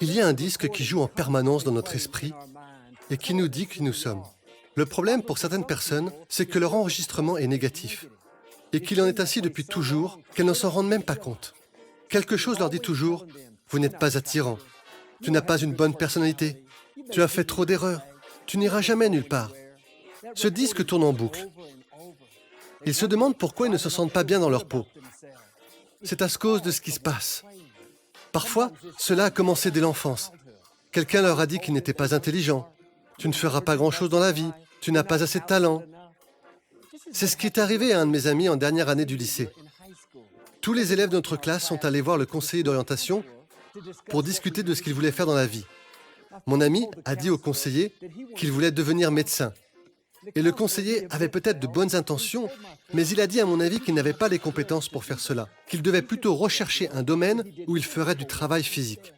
Il y a un disque qui joue en permanence dans notre esprit et qui nous dit qui nous sommes. Le problème pour certaines personnes, c'est que leur enregistrement est négatif et qu'il en est ainsi depuis toujours, qu'elles n'en s'en rendent même pas compte. Quelque chose leur dit toujours « Vous n'êtes pas attirant, tu n'as pas une bonne personnalité, tu as fait trop d'erreurs, tu n'iras jamais nulle part. » Ce disque tourne en boucle. Ils se demandent pourquoi ils ne se sentent pas bien dans leur peau. C'est à cause de ce qui se passe. Parfois, cela a commencé dès l'enfance. Quelqu'un leur a dit qu'ils n'étaient pas intelligents. Tu ne feras pas grand-chose dans la vie. Tu n'as pas assez de talent. C'est ce qui est arrivé à un de mes amis en dernière année du lycée. Tous les élèves de notre classe sont allés voir le conseiller d'orientation pour discuter de ce qu'ils voulaient faire dans la vie. Mon ami a dit au conseiller qu'il voulait devenir médecin. Et le conseiller avait peut-être de bonnes intentions, mais il a dit à mon avis qu'il n'avait pas les compétences pour faire cela, qu'il devait plutôt rechercher un domaine où il ferait du travail physique.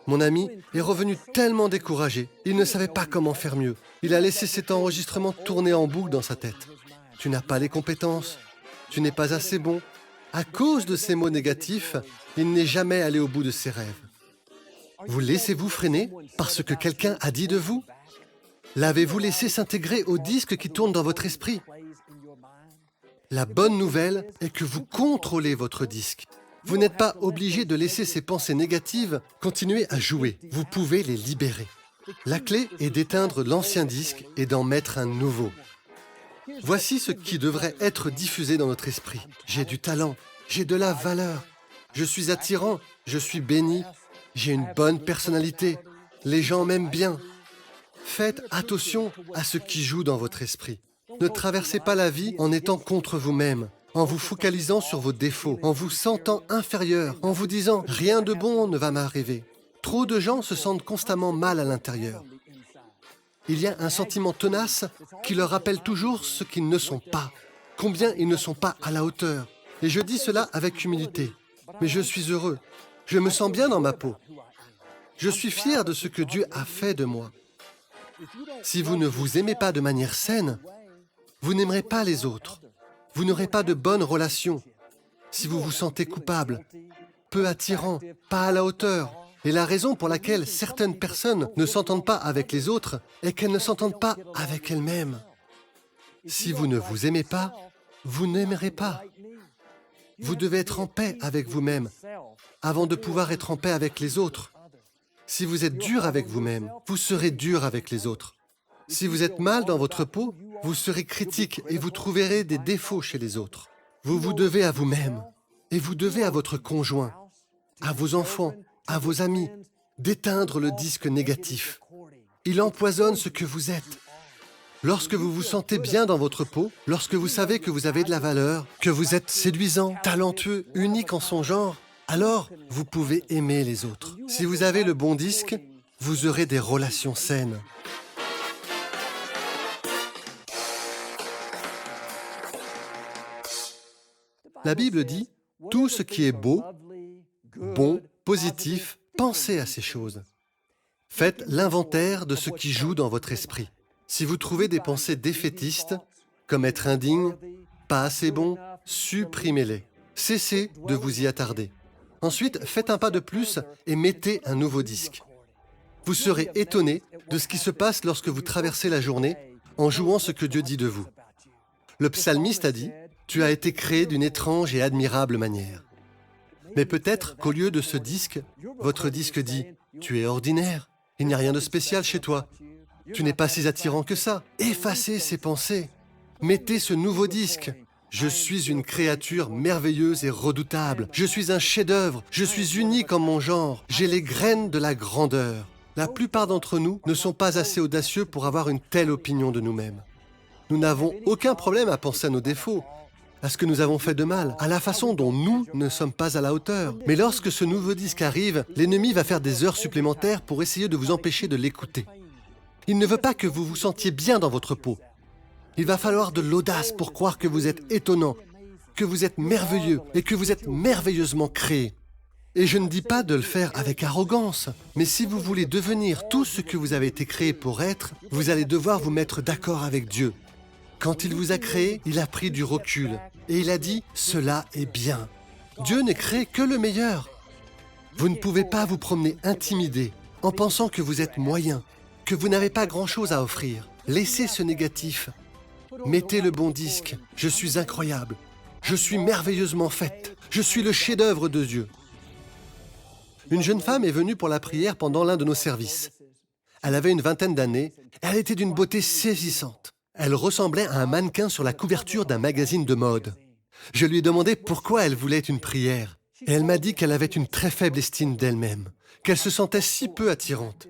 Mon ami est revenu tellement découragé, il ne savait pas comment faire mieux. Il a laissé cet enregistrement tourner en boucle dans sa tête. Tu n'as pas les compétences, tu n'es pas assez bon. À cause de ces mots négatifs, il n'est jamais allé au bout de ses rêves. Vous laissez-vous freiner parce que quelqu'un a dit de vous ? L'avez-vous laissé s'intégrer au disque qui tourne dans votre esprit ? La bonne nouvelle est que vous contrôlez votre disque. Vous n'êtes pas obligé de laisser ces pensées négatives continuer à jouer. Vous pouvez les libérer. La clé est d'éteindre l'ancien disque et d'en mettre un nouveau. Voici ce qui devrait être diffusé dans notre esprit. J'ai du talent, j'ai de la valeur, je suis attirant, je suis béni, j'ai une bonne personnalité, les gens m'aiment bien. Faites attention à ce qui joue dans votre esprit. Ne traversez pas la vie en étant contre vous-même, en vous focalisant sur vos défauts, en vous sentant inférieur, en vous disant « rien de bon ne va m'arriver ». Trop de gens se sentent constamment mal à l'intérieur. Il y a un sentiment tenace qui leur rappelle toujours ce qu'ils ne sont pas, combien ils ne sont pas à la hauteur. Et je dis cela avec humilité. Mais je suis heureux, je me sens bien dans ma peau. Je suis fier de ce que Dieu a fait de moi. Si vous ne vous aimez pas de manière saine, vous n'aimerez pas les autres. Vous n'aurez pas de bonnes relations. Si vous vous sentez coupable, peu attirant, pas à la hauteur. Et la raison pour laquelle certaines personnes ne s'entendent pas avec les autres est qu'elles ne s'entendent pas avec elles-mêmes. Si vous ne vous aimez pas, vous n'aimerez pas. Vous devez être en paix avec vous-même avant de pouvoir être en paix avec les autres. Si vous êtes dur avec vous-même, vous serez dur avec les autres. Si vous êtes mal dans votre peau, vous serez critique et vous trouverez des défauts chez les autres. Vous vous devez à vous-même et vous devez à votre conjoint, à vos enfants, à vos amis, d'éteindre le disque négatif. Il empoisonne ce que vous êtes. Lorsque vous vous sentez bien dans votre peau, lorsque vous savez que vous avez de la valeur, que vous êtes séduisant, talentueux, unique en son genre, alors vous pouvez aimer les autres. Si vous avez le bon disque, vous aurez des relations saines. La Bible dit « Tout ce qui est beau, bon, positif, pensez à ces choses. » Faites l'inventaire de ce qui joue dans votre esprit. Si vous trouvez des pensées défaitistes, comme être indigne, pas assez bon, supprimez-les. Cessez de vous y attarder. Ensuite, faites un pas de plus et mettez un nouveau disque. Vous serez étonné de ce qui se passe lorsque vous traversez la journée en jouant ce que Dieu dit de vous. Le psalmiste a dit « Tu as été créé d'une étrange et admirable manière. » Mais peut-être qu'au lieu de ce disque, votre disque dit « Tu es ordinaire, il n'y a rien de spécial chez toi. Tu n'es pas si attirant que ça. » Effacez ces pensées. Mettez ce nouveau disque. Je suis une créature merveilleuse et redoutable. Je suis un chef-d'œuvre. Je suis unique en mon genre. J'ai les graines de la grandeur. La plupart d'entre nous ne sont pas assez audacieux pour avoir une telle opinion de nous-mêmes. Nous n'avons aucun problème à penser à nos défauts, à ce que nous avons fait de mal, à la façon dont nous ne sommes pas à la hauteur. Mais lorsque ce nouveau disque arrive, l'ennemi va faire des heures supplémentaires pour essayer de vous empêcher de l'écouter. Il ne veut pas que vous vous sentiez bien dans votre peau. Il va falloir de l'audace pour croire que vous êtes étonnant, que vous êtes merveilleux et que vous êtes merveilleusement créé. Et je ne dis pas de le faire avec arrogance, mais si vous voulez devenir tout ce que vous avez été créé pour être, vous allez devoir vous mettre d'accord avec Dieu. Quand il vous a créé, il a pris du recul et il a dit « Cela est bien ». Dieu n'est créé que le meilleur. Vous ne pouvez pas vous promener intimidé en pensant que vous êtes moyen, que vous n'avez pas grand-chose à offrir. Laissez ce négatif. Mettez le bon disque. Je suis incroyable. Je suis merveilleusement faite. Je suis le chef-d'œuvre de Dieu. Une jeune femme est venue pour la prière pendant l'un de nos services. Elle avait une vingtaine d'années et elle était d'une beauté saisissante. Elle ressemblait à un mannequin sur la couverture d'un magazine de mode. Je lui ai demandé pourquoi elle voulait une prière. Et elle m'a dit qu'elle avait une très faible estime d'elle-même, qu'elle se sentait si peu attirante.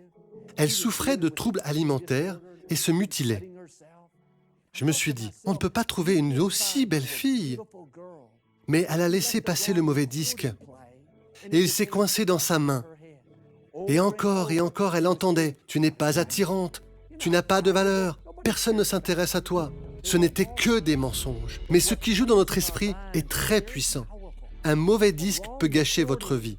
Elle souffrait de troubles alimentaires et se mutilait. Je me suis dit, on ne peut pas trouver une aussi belle fille. Mais elle a laissé passer le mauvais disque et il s'est coincé dans sa main. Et encore, elle entendait, tu n'es pas attirante, tu n'as pas de valeur, personne ne s'intéresse à toi. Ce n'était que des mensonges. Mais ce qui joue dans notre esprit est très puissant. Un mauvais disque peut gâcher votre vie.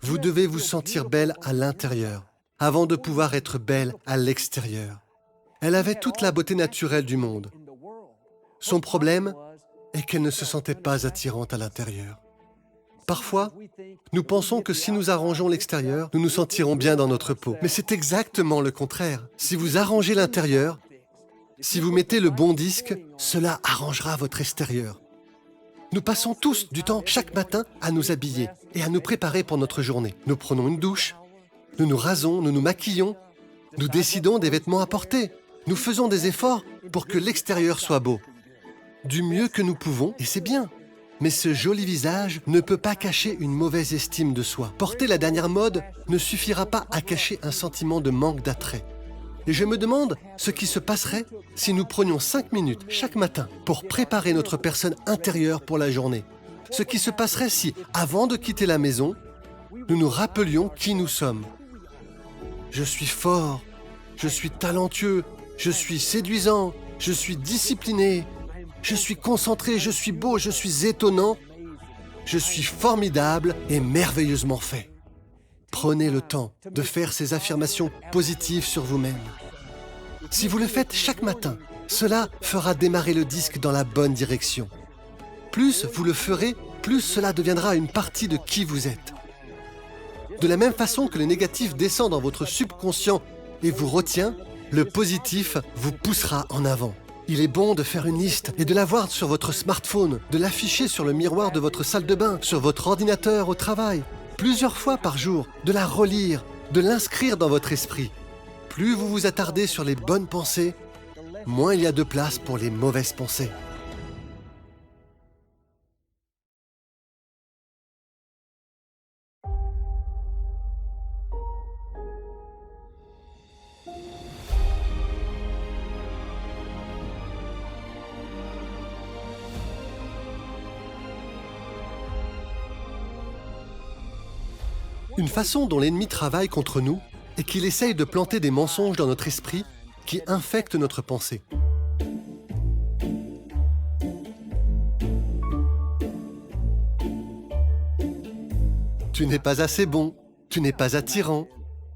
Vous devez vous sentir belle à l'intérieur, avant de pouvoir être belle à l'extérieur. Elle avait toute la beauté naturelle du monde. Son problème est qu'elle ne se sentait pas attirante à l'intérieur. Parfois, nous pensons que si nous arrangeons l'extérieur, nous nous sentirons bien dans notre peau. Mais c'est exactement le contraire. Si vous arrangez l'intérieur, si vous mettez le bon disque, cela arrangera votre extérieur. Nous passons tous du temps chaque matin à nous habiller et à nous préparer pour notre journée. Nous prenons une douche, nous nous rasons, nous nous maquillons, nous décidons des vêtements à porter. Nous faisons des efforts pour que l'extérieur soit beau. Du mieux que nous pouvons, et c'est bien. Mais ce joli visage ne peut pas cacher une mauvaise estime de soi. Porter la dernière mode ne suffira pas à cacher un sentiment de manque d'attrait. Et je me demande ce qui se passerait si nous prenions 5 minutes chaque matin pour préparer notre personne intérieure pour la journée. Ce qui se passerait si, avant de quitter la maison, nous nous rappelions qui nous sommes. Je suis fort, je suis talentueux, je suis séduisant, je suis discipliné, je suis concentré, je suis beau, je suis étonnant, je suis formidable et merveilleusement fait. Prenez le temps de faire ces affirmations positives sur vous-même. Si vous le faites chaque matin, cela fera démarrer le disque dans la bonne direction. Plus vous le ferez, plus cela deviendra une partie de qui vous êtes. De la même façon que le négatif descend dans votre subconscient et vous retient, le positif vous poussera en avant. Il est bon de faire une liste et de la voir sur votre smartphone, de l'afficher sur le miroir de votre salle de bain, sur votre ordinateur au travail, plusieurs fois par jour, de la relire, de l'inscrire dans votre esprit. Plus vous vous attardez sur les bonnes pensées, moins il y a de place pour les mauvaises pensées. Une façon dont l'ennemi travaille contre nous est qu'il essaye de planter des mensonges dans notre esprit qui infectent notre pensée. Tu n'es pas assez bon, tu n'es pas attirant,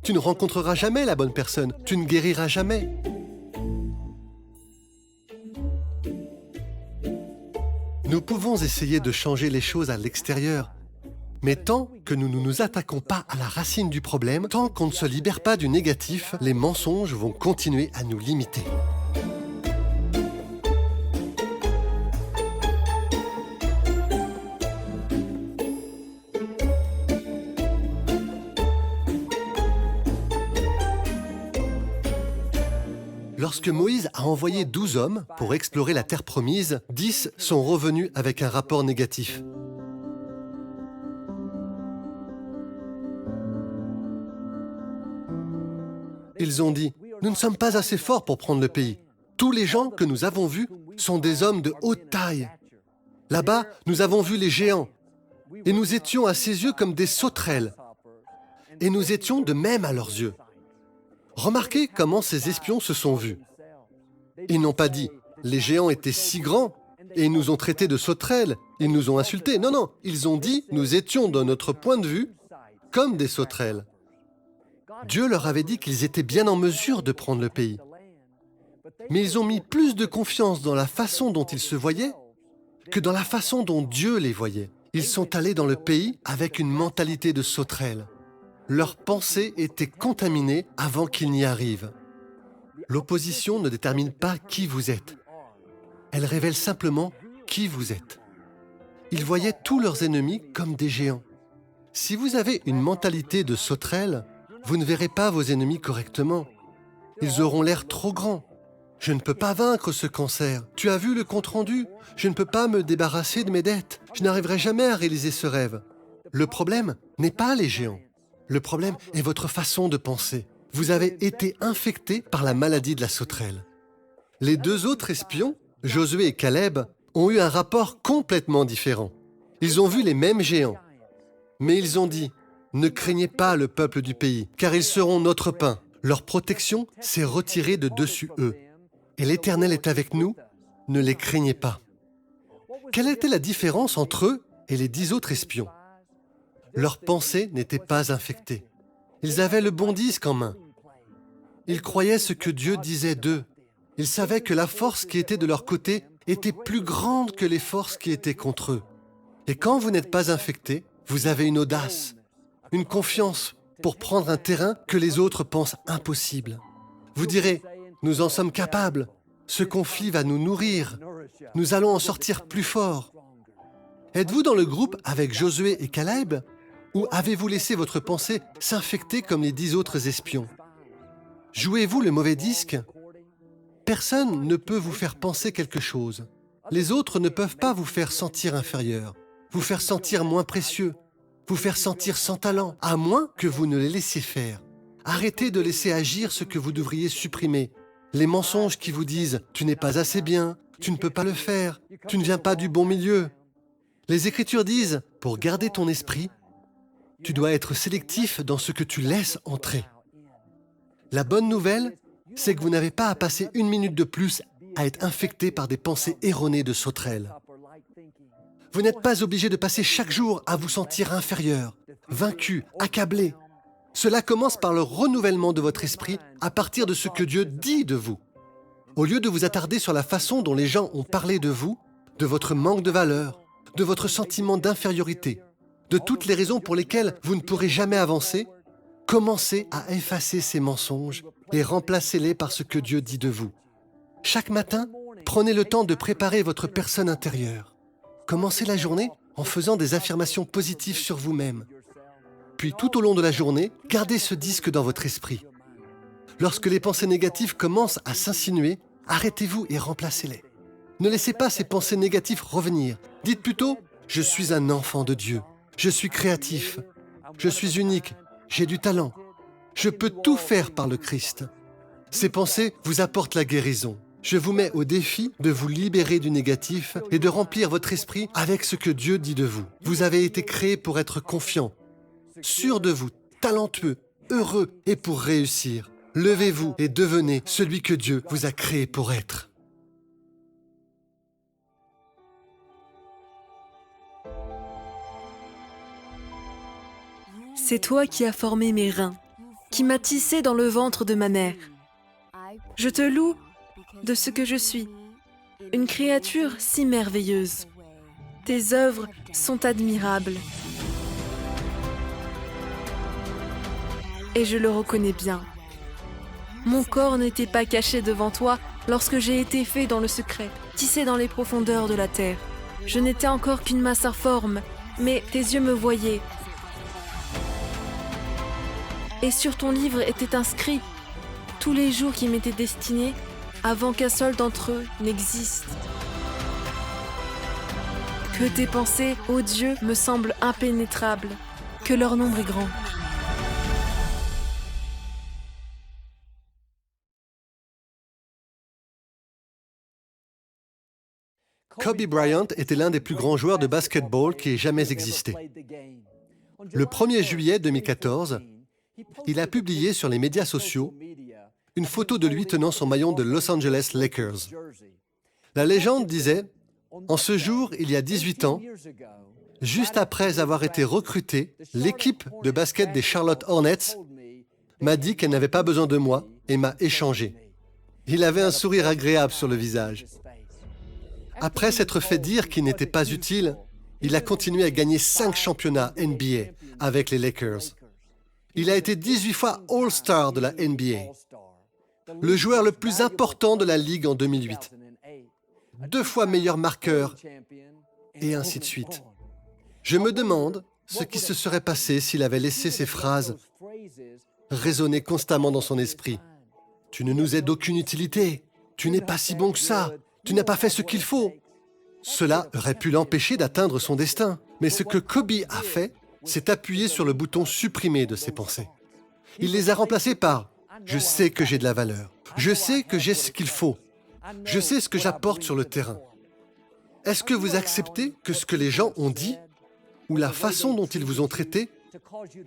tu ne rencontreras jamais la bonne personne, tu ne guériras jamais. Nous pouvons essayer de changer les choses à l'extérieur, mais tant que nous ne nous attaquons pas à la racine du problème, tant qu'on ne se libère pas du négatif, les mensonges vont continuer à nous limiter. Lorsque Moïse a envoyé 12 hommes pour explorer la terre promise, 10 sont revenus avec un rapport négatif. Ils ont dit, « Nous ne sommes pas assez forts pour prendre le pays. Tous les gens que nous avons vus sont des hommes de haute taille. Là-bas, nous avons vu les géants, et nous étions à ses yeux comme des sauterelles, et nous étions de même à leurs yeux. » Remarquez comment ces espions se sont vus. Ils n'ont pas dit, « Les géants étaient si grands, et ils nous ont traités de sauterelles, ils nous ont insultés. » Non, non, ils ont dit, « Nous étions, de notre point de vue, comme des sauterelles. » Dieu leur avait dit qu'ils étaient bien en mesure de prendre le pays. Mais ils ont mis plus de confiance dans la façon dont ils se voyaient que dans la façon dont Dieu les voyait. Ils sont allés dans le pays avec une mentalité de sauterelle. Leurs pensées étaient contaminées avant qu'ils n'y arrivent. L'opposition ne détermine pas qui vous êtes. Elle révèle simplement qui vous êtes. Ils voyaient tous leurs ennemis comme des géants. Si vous avez une mentalité de sauterelle, vous ne verrez pas vos ennemis correctement. Ils auront l'air trop grands. Je ne peux pas vaincre ce cancer. Tu as vu le compte-rendu? Je ne peux pas me débarrasser de mes dettes. Je n'arriverai jamais à réaliser ce rêve. Le problème n'est pas les géants. Le problème est votre façon de penser. Vous avez été infecté par la maladie de la sauterelle. Les deux autres espions, Josué et Caleb, ont eu un rapport complètement différent. Ils ont vu les mêmes géants. Mais ils ont dit, « Ne craignez pas le peuple du pays, car ils seront notre pain. » Leur protection s'est retirée de dessus eux. Et l'Éternel est avec nous, ne les craignez pas. Quelle était la différence entre eux et les 10 autres espions? Leurs pensées n'étaient pas infectées. Ils avaient le bon disque en main. Ils croyaient ce que Dieu disait d'eux. Ils savaient que la force qui était de leur côté était plus grande que les forces qui étaient contre eux. Et quand vous n'êtes pas infecté, vous avez une audace, une confiance pour prendre un terrain que les autres pensent impossible. Vous direz, nous en sommes capables, ce conflit va nous nourrir, nous allons en sortir plus forts. Êtes-vous dans le groupe avec Josué et Caleb ou avez-vous laissé votre pensée s'infecter comme les 10 autres espions? Jouez-vous le mauvais disque? Personne ne peut vous faire penser quelque chose. Les autres ne peuvent pas vous faire sentir inférieur, vous faire sentir moins précieux, vous faire sentir sans talent, à moins que vous ne les laissiez faire. Arrêtez de laisser agir ce que vous devriez supprimer. Les mensonges qui vous disent « tu n'es pas assez bien, tu ne peux pas le faire, tu ne viens pas du bon milieu ». Les Écritures disent « pour garder ton esprit, tu dois être sélectif dans ce que tu laisses entrer ». La bonne nouvelle, c'est que vous n'avez pas à passer 1 minute de plus à être infecté par des pensées erronées de sauterelles. Vous n'êtes pas obligé de passer chaque jour à vous sentir inférieur, vaincu, accablé. Cela commence par le renouvellement de votre esprit à partir de ce que Dieu dit de vous. Au lieu de vous attarder sur la façon dont les gens ont parlé de vous, de votre manque de valeur, de votre sentiment d'infériorité, de toutes les raisons pour lesquelles vous ne pourrez jamais avancer, commencez à effacer ces mensonges et remplacez-les par ce que Dieu dit de vous. Chaque matin, prenez le temps de préparer votre personne intérieure. Commencez la journée en faisant des affirmations positives sur vous-même. Puis tout au long de la journée, gardez ce disque dans votre esprit. Lorsque les pensées négatives commencent à s'insinuer, arrêtez-vous et remplacez-les. Ne laissez pas ces pensées négatives revenir. Dites plutôt « Je suis un enfant de Dieu. Je suis créatif. Je suis unique. J'ai du talent. Je peux tout faire par le Christ. » Ces pensées vous apportent la guérison. Je vous mets au défi de vous libérer du négatif et de remplir votre esprit avec ce que Dieu dit de vous. Vous avez été créé pour être confiant, sûr de vous, talentueux, heureux et pour réussir. Levez-vous et devenez celui que Dieu vous a créé pour être. C'est toi qui as formé mes reins, qui m'as tissé dans le ventre de ma mère. Je te loue de ce que je suis, une créature si merveilleuse. Tes œuvres sont admirables. Et je le reconnais bien. Mon corps n'était pas caché devant toi lorsque j'ai été fait dans le secret, tissé dans les profondeurs de la terre. Je n'étais encore qu'une masse informe, mais tes yeux me voyaient. Et sur ton livre étaient inscrits tous les jours qui m'étaient destinés avant qu'un seul d'entre eux n'existe. Que tes pensées, ô Dieu, me semblent impénétrables, que leur nombre est grand. Kobe Bryant était l'un des plus grands joueurs de basketball qui ait jamais existé. Le 1er juillet 2014, il a publié sur les médias sociaux une photo de lui tenant son maillot de Los Angeles Lakers. La légende disait « En ce jour, il y a 18 ans, juste après avoir été recruté, l'équipe de basket des Charlotte Hornets m'a dit qu'elle n'avait pas besoin de moi et m'a échangé. » Il avait un sourire agréable sur le visage. Après s'être fait dire qu'il n'était pas utile, Il a continué à gagner 5 championnats NBA avec les Lakers. Il a été 18 fois All-Star de la NBA. Le joueur le plus important de la Ligue en 2008. 2 fois meilleur marqueur, et ainsi de suite. Je me demande ce qui se serait passé s'il avait laissé ces phrases résonner constamment dans son esprit. « Tu ne nous es d'aucune utilité. Tu n'es pas si bon que ça. Tu n'as pas fait ce qu'il faut. » Cela aurait pu l'empêcher d'atteindre son destin. Mais ce que Kobe a fait, c'est appuyer sur le bouton supprimer de ses pensées. Il les a remplacées par « Je sais que j'ai de la valeur. Je sais que j'ai ce qu'il faut. Je sais ce que j'apporte sur le terrain. » Est-ce que vous acceptez que ce que les gens ont dit ou la façon dont ils vous ont traité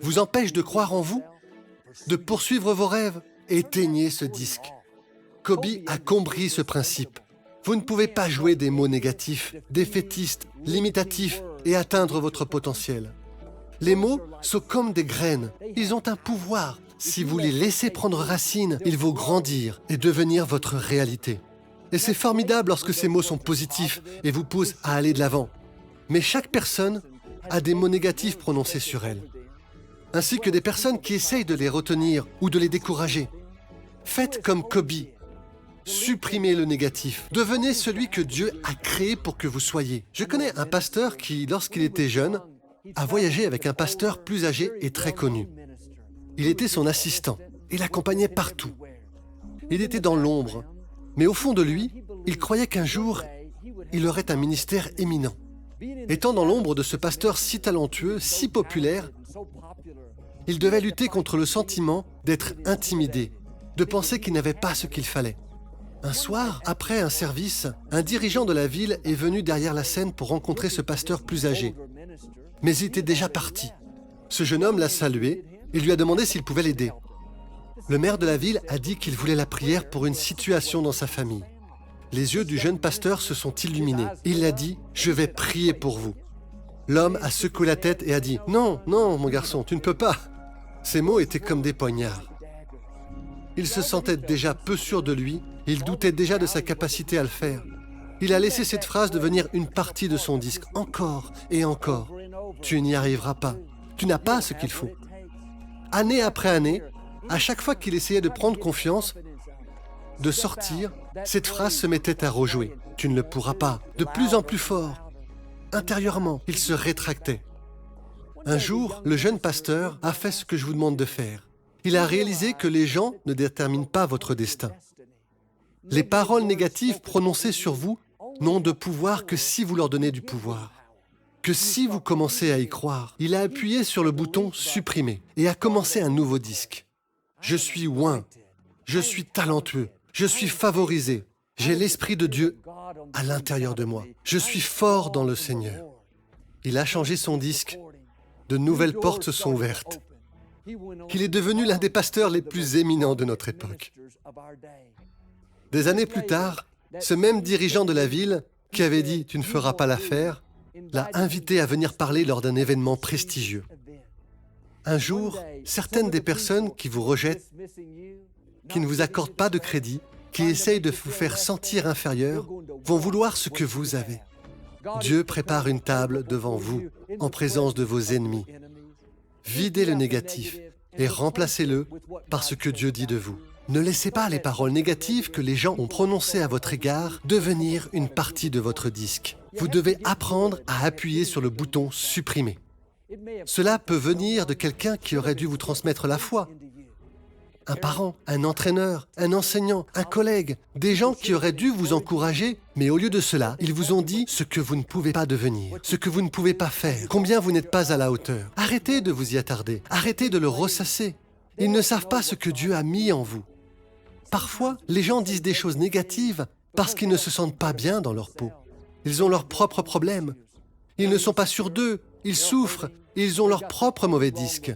vous empêche de croire en vous, de poursuivre vos rêves? Éteignez ce disque. Kobe a compris ce principe. Vous ne pouvez pas jouer des mots négatifs, défaitistes, limitatifs et atteindre votre potentiel. Les mots sont comme des graines. Ils ont un pouvoir. Si vous les laissez prendre racine, ils vont grandir et devenir votre réalité. Et c'est formidable lorsque ces mots sont positifs et vous poussent à aller de l'avant. Mais chaque personne a des mots négatifs prononcés sur elle, ainsi que des personnes qui essayent de les retenir ou de les décourager. Faites comme Kobe. Supprimez le négatif. Devenez celui que Dieu a créé pour que vous soyez. Je connais un pasteur qui, lorsqu'il était jeune, a voyagé avec un pasteur plus âgé et très connu. Il était son assistant et l'accompagnait partout. Il était dans l'ombre, mais au fond de lui, il croyait qu'un jour, il aurait un ministère éminent. Étant dans l'ombre de ce pasteur si talentueux, si populaire, il devait lutter contre le sentiment d'être intimidé, de penser qu'il n'avait pas ce qu'il fallait. Un soir, après un service, un dirigeant de la ville est venu derrière la scène pour rencontrer ce pasteur plus âgé. Mais il était déjà parti. Ce jeune homme l'a salué et lui a demandé s'il pouvait l'aider. Le maire de la ville a dit qu'il voulait la prière pour une situation dans sa famille. Les yeux du jeune pasteur se sont illuminés. Il a dit « Je vais prier pour vous ». L'homme a secoué la tête et a dit « Non, non, mon garçon, tu ne peux pas ». Ces mots étaient comme des poignards. Il se sentait déjà peu sûr de lui, il doutait déjà de sa capacité à le faire. Il a laissé cette phrase devenir une partie de son disque, encore et encore. « Tu n'y arriveras pas, tu n'as pas ce qu'il faut ». Année après année, à chaque fois qu'il essayait de prendre confiance, de sortir, cette phrase se mettait à rejouer. « Tu ne le pourras pas », de plus en plus fort. Intérieurement, il se rétractait. Un jour, le jeune pasteur a fait ce que je vous demande de faire. Il a réalisé que les gens ne déterminent pas votre destin. Les paroles négatives prononcées sur vous n'ont de pouvoir que si vous leur donnez du pouvoir. Que si vous commencez à y croire. Il a appuyé sur le bouton « Supprimer » et a commencé un nouveau disque. Je suis oint. Je suis talentueux. Je suis favorisé. J'ai l'Esprit de Dieu à l'intérieur de moi. Je suis fort dans le Seigneur. Il a changé son disque. De nouvelles portes se sont ouvertes. Il est devenu l'un des pasteurs les plus éminents de notre époque. Des années plus tard, ce même dirigeant de la ville, qui avait dit « Tu ne feras pas l'affaire », l'a invité à venir parler lors d'un événement prestigieux. Un jour, certaines des personnes qui vous rejettent, qui ne vous accordent pas de crédit, qui essayent de vous faire sentir inférieur, vont vouloir ce que vous avez. Dieu prépare une table devant vous, en présence de vos ennemis. Videz le négatif et remplacez-le par ce que Dieu dit de vous. Ne laissez pas les paroles négatives que les gens ont prononcées à votre égard devenir une partie de votre disque. Vous devez apprendre à appuyer sur le bouton « Supprimer ». Cela peut venir de quelqu'un qui aurait dû vous transmettre la foi. Un parent, un entraîneur, un enseignant, un collègue, des gens qui auraient dû vous encourager, mais au lieu de cela, ils vous ont dit ce que vous ne pouvez pas devenir, ce que vous ne pouvez pas faire, combien vous n'êtes pas à la hauteur. Arrêtez de vous y attarder, arrêtez de le ressasser. Ils ne savent pas ce que Dieu a mis en vous. Parfois, les gens disent des choses négatives parce qu'ils ne se sentent pas bien dans leur peau. Ils ont leurs propres problèmes. Ils ne sont pas sûrs d'eux, ils souffrent, ils ont leur propre mauvais disque.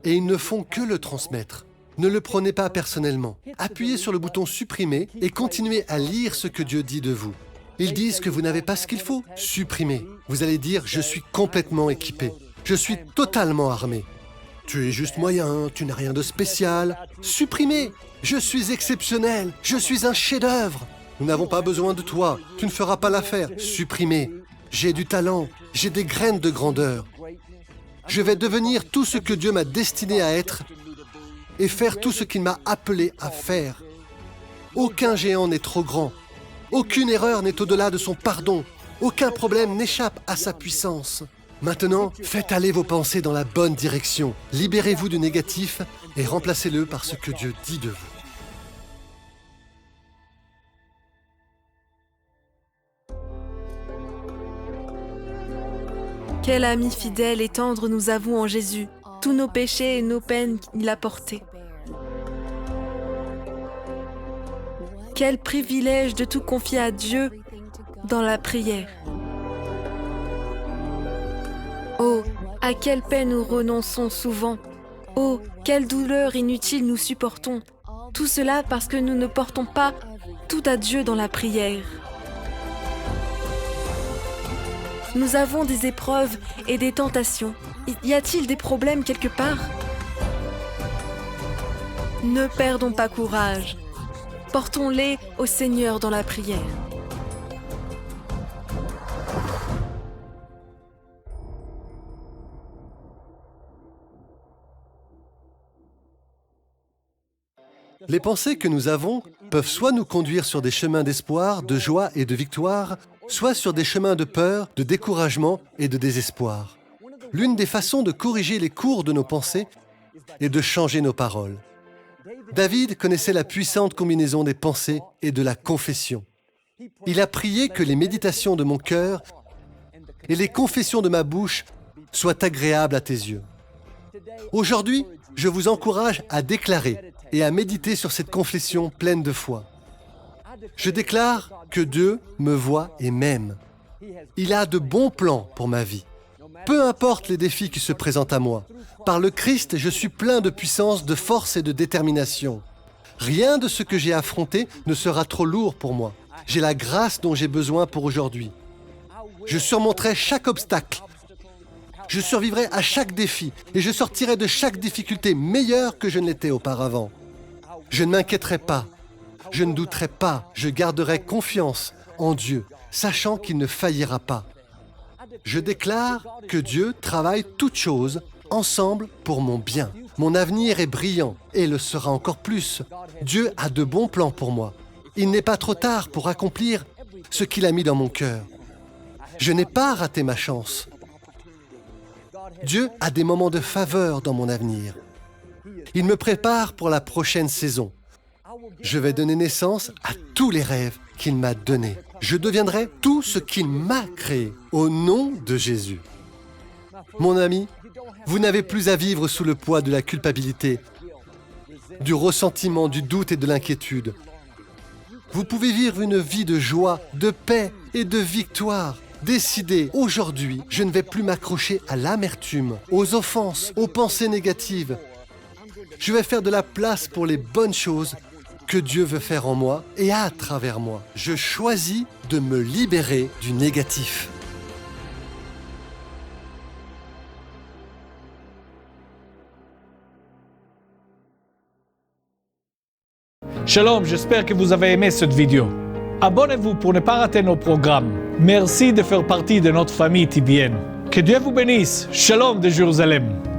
Et ils ne font que le transmettre. Ne le prenez pas personnellement. Appuyez sur le bouton « Supprimer » et continuez à lire ce que Dieu dit de vous. Ils disent que vous n'avez pas ce qu'il faut. Supprimez. Vous allez dire « Je suis complètement équipé. Je suis totalement armé. » Tu es juste moyen, tu n'as rien de spécial. Supprimez. Je suis exceptionnel. Je suis un chef-d'œuvre. Nous n'avons pas besoin de toi. Tu ne feras pas l'affaire. Supprimez. J'ai du talent, j'ai des graines de grandeur. Je vais devenir tout ce que Dieu m'a destiné à être et faire tout ce qu'il m'a appelé à faire. Aucun géant n'est trop grand. Aucune erreur n'est au-delà de son pardon. Aucun problème n'échappe à sa puissance. Maintenant, faites aller vos pensées dans la bonne direction. Libérez-vous du négatif et remplacez-le par ce que Dieu dit de vous. Quel ami fidèle et tendre nous avons en Jésus, tous nos péchés et nos peines qu'il a portés. Quel privilège de tout confier à Dieu dans la prière. Oh, à quelle peine nous renonçons souvent. Oh, quelle douleur inutile nous supportons. Tout cela parce que nous ne portons pas tout à Dieu dans la prière. Nous avons des épreuves et des tentations. Y a-t-il des problèmes quelque part? Ne perdons pas courage. Portons-les au Seigneur dans la prière. Les pensées que nous avons peuvent soit nous conduire sur des chemins d'espoir, de joie et de victoire, soit sur des chemins de peur, de découragement et de désespoir. L'une des façons de corriger les cours de nos pensées est de changer nos paroles. David connaissait la puissante combinaison des pensées et de la confession. Il a prié que les méditations de mon cœur et les confessions de ma bouche soient agréables à tes yeux. Aujourd'hui, je vous encourage à déclarer et à méditer sur cette confession pleine de foi. Je déclare que Dieu me voit et m'aime. Il a de bons plans pour ma vie. Peu importe les défis qui se présentent à moi, par le Christ, je suis plein de puissance, de force et de détermination. Rien de ce que j'ai affronté ne sera trop lourd pour moi. J'ai la grâce dont j'ai besoin pour aujourd'hui. Je surmonterai chaque obstacle. Je survivrai à chaque défi et je sortirai de chaque difficulté meilleure que je ne l'étais auparavant. Je ne m'inquiéterai pas. Je ne douterai pas. Je garderai confiance en Dieu, sachant qu'il ne faillira pas. Je déclare que Dieu travaille toutes choses ensemble pour mon bien. Mon avenir est brillant et le sera encore plus. Dieu a de bons plans pour moi. Il n'est pas trop tard pour accomplir ce qu'il a mis dans mon cœur. Je n'ai pas raté ma chance. Dieu a des moments de faveur dans mon avenir. Il me prépare pour la prochaine saison. Je vais donner naissance à tous les rêves qu'il m'a donnés. Je deviendrai tout ce qu'il m'a créé au nom de Jésus. Mon ami, vous n'avez plus à vivre sous le poids de la culpabilité, du ressentiment, du doute et de l'inquiétude. Vous pouvez vivre une vie de joie, de paix et de victoire. Décidez, aujourd'hui, je ne vais plus m'accrocher à l'amertume, aux offenses, aux pensées négatives. Je vais faire de la place pour les bonnes choses que Dieu veut faire en moi et à travers moi. Je choisis de me libérer du négatif. Shalom, j'espère que vous avez aimé cette vidéo. Abonnez-vous pour ne pas rater nos programmes. Merci de faire partie de notre famille TBN. Que Dieu vous bénisse. Shalom de Jérusalem.